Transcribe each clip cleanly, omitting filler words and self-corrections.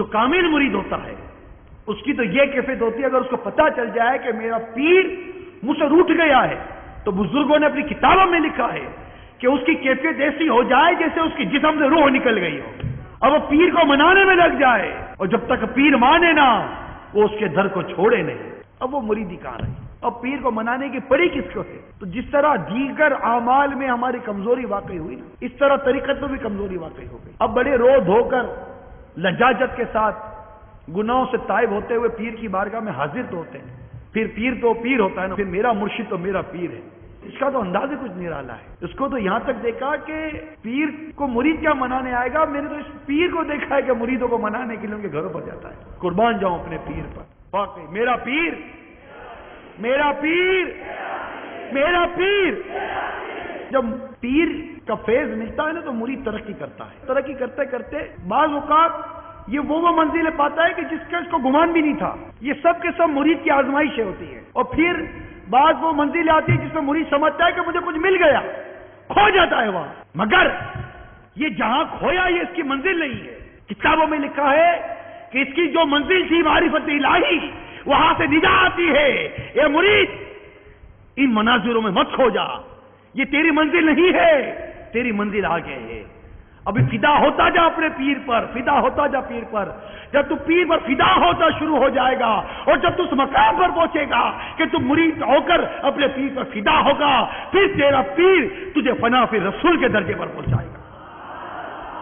جو کامل مرید ہوتا ہے اس کی تو یہ کیفیت ہوتی ہے، اگر اس کو پتہ چل جائے کہ میرا پیر مجھ سے روٹھ گیا ہے، تو بزرگوں نے اپنی کتابوں میں لکھا ہے کہ اس کی کیفیت ایسی ہو جائے جیسے اس کی جسم سے روح نکل گئی ہو، اب وہ پیر کو منانے میں لگ جائے، اور جب تک پیر مانے نا وہ اس کے در کو چھوڑے نہیں، اب وہ مریدی کہاں رہی؟ اب پیر کو منانے کی پڑی کس کو ہے؟ تو جس طرح دیگر اعمال میں ہماری کمزوری واقع ہوئی نا، اس طرح طریقت میں بھی کمزوری واقع ہو گئی۔ اب بڑے رو دھو کر لجاجت کے ساتھ گناہوں سے تائب ہوتے ہوئے پیر کی بارگاہ میں حاضر تو ہوتے ہیں، پھر پیر تو پیر ہوتا ہے نا، پھر میرا مرشد تو میرا پیر ہے، اس کا تو انداز ہی کچھ نرالا ہے۔ اس کو تو یہاں تک دیکھا کہ پیر کو مرید کیا منانے آئے گا، میں نے تو اس پیر کو دیکھا ہے کہ مریدوں کو منانے کے لیے ان کے گھروں پر جاتا ہے۔ قربان جاؤں اپنے پیر پر، واقعی میرا پیر میرا پیر میرا پیر۔ جب پیر کا فیض ملتا ہے نا تو مرید ترقی کرتا ہے، ترقی کرتے کرتے بعض اوقات یہ وہ منزلیں پاتا ہے کہ جس کا اس کو گمان بھی نہیں تھا۔ یہ سب کے سب مرید کی آزمائشیں ہوتی ہیں، اور پھر بعض وہ منزل آتی ہے جس میں مرید سمجھتا ہے کہ مجھے کچھ مل گیا، کھو جاتا ہے وہاں، مگر یہ جہاں کھویا یہ اس کی منزل نہیں ہے۔ کتابوں میں لکھا ہے کہ اس کی جو منزل تھی معرفت الہی، وہاں سے ندا آتی ہے۔ اے مرید ان مناظروں میں مت کھو جا، یہ تیری منزل نہیں ہے، تیری منزل آگے ہے۔ ابھی فدا ہوتا جا اپنے پیر پر، فدا ہوتا جا پیر پر۔ جب تو پیر پر فدا ہوتا شروع ہو جائے گا، اور جب تو اس مقام پر پہنچے گا کہ تم مرید ہو کر اپنے پیر پر فدا ہوگا، پھر تیرا پیر تجھے فنا فی رسول کے درجے پر پہنچائے گا۔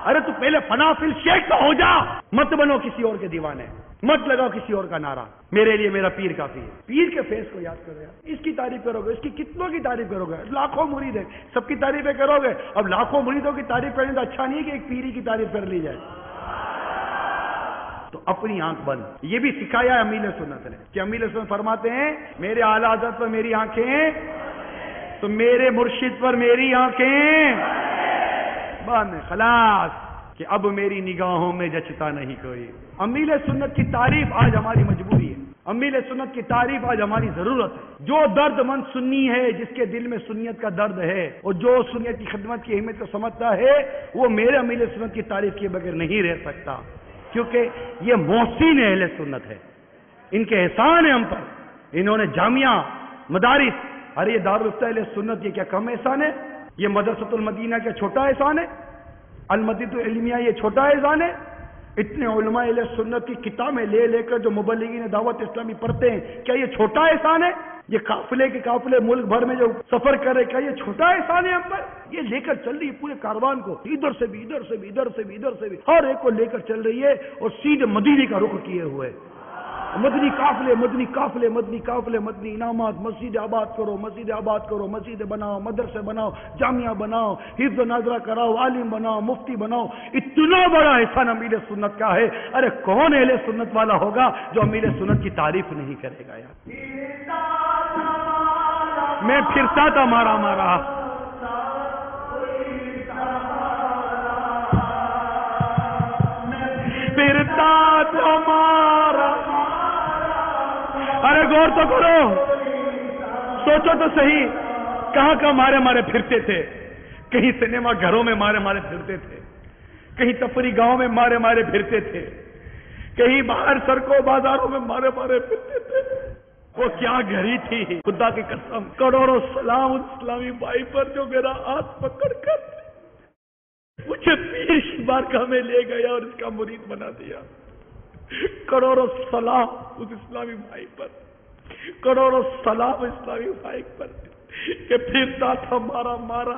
ارے تو پہلے فنا فی شیخ تو ہو جا، مت بنو کسی اور کے دیوانے، مت لگاؤ کسی اور کا نعرہ، میرے لیے میرا پیر کافی ہے۔ پیر کے فیض کو یاد کرو یار، اس کی تعریف کرو گے، اس کی کتنوں کی تعریف کرو گے، لاکھوں مرید ہیں، سب کی تعریفیں کرو گے۔ اب لاکھوں مریدوں کی تعریف کرنے تو اچھا نہیں کہ ایک پیری کی تعریف کر لی جائے۔ تو اپنی آنکھ بند، یہ بھی سکھایا ہے امیل سنت نے کہ امیل سنت فرماتے ہیں میرے اعلیٰ حضرت پر میری آنکھیں، تو میرے مرشد پر میری آنکھیں بند، خلاص کہ اب میری نگاہوں میں جچتا نہیں کوئی۔ امیل سنت کی تعریف آج ہماری مجبوری ہے، امیل سنت کی تعریف آج ہماری ضرورت ہے۔ جو درد مند سنی ہے، جس کے دل میں سنیت کا درد ہے، اور جو سنیت کی خدمت کی اہمیت کو سمجھتا ہے، وہ میرے امیل سنت کی تعریف کیے بغیر نہیں رہ سکتا، کیونکہ یہ محسن اہل سنت ہے، ان کے احسان ہے ہم پر۔ انہوں نے جامعہ، مدارس، ارے یہ دارالفتہ اہل سنت یہ کیا کم احسان ہے؟ یہ مدرسۃ المدینہ کیا چھوٹا احسان ہے؟ المدینہ العلمیہ یہ چھوٹا احسان ہے؟ اتنے علماء اہل سنت کی کتابیں لے لے کر جو مبلغین دعوت اسلامی پڑھتے ہیں، کیا یہ چھوٹا احسان ہے؟ یہ قافلے ملک بھر میں جو سفر کرے، کیا یہ چھوٹا احسان ہے ہم پر؟ یہ لے کر چل رہی ہے پورے کاروان کو، ادھر سے بھی ادھر سے بھی ادھر سے بھی ادھر سے بھی، ہر ایک کو لے کر چل رہی ہے، اور سیدھے مدینے کا رخ کیے ہوئے مدنی قافلے مدنی قافلے مدنی قافلے مدنی انعامات، مسجد آباد کرو، مسجد آباد کرو، مسجد بناؤ، مدرسے بناؤ، جامعہ بناؤ، حفظ و ناظرہ کراؤ، عالم بناؤ، مفتی بناؤ۔ اتنا بڑا احسان امیر سنت کا ہے۔ ارے کون اہل سنت والا ہوگا جو امیر سنت کی تعریف نہیں کرے گا یار؟ میں پھرتا تھا مارا مارا، پھرتا تھا مارا۔ ارے غور تو کرو، سوچو تو صحیح، کہاں کہاں مارے مارے پھرتے تھے؟ کہیں سنیما گھروں میں مارے مارے پھرتے تھے، کہیں تفریح گاؤں میں مارے مارے پھرتے تھے، کہیں باہر سڑکوں بازاروں میں مارے مارے پھرتے تھے۔ وہ کیا گھڑی تھی، خدا کی قسم، کروڑوں سلام اس اسلامی بھائی پر جو میرا ہاتھ پکڑ کر مجھے پیر کی بارگاہ میں لے گیا اور اس کا مرید بنا دیا۔ کروڑوں سلام اس اسلامی بھائی پر، کروڑوں سلام اسلامی بھائی پر کہ پھرتا تھا مارا مارا۔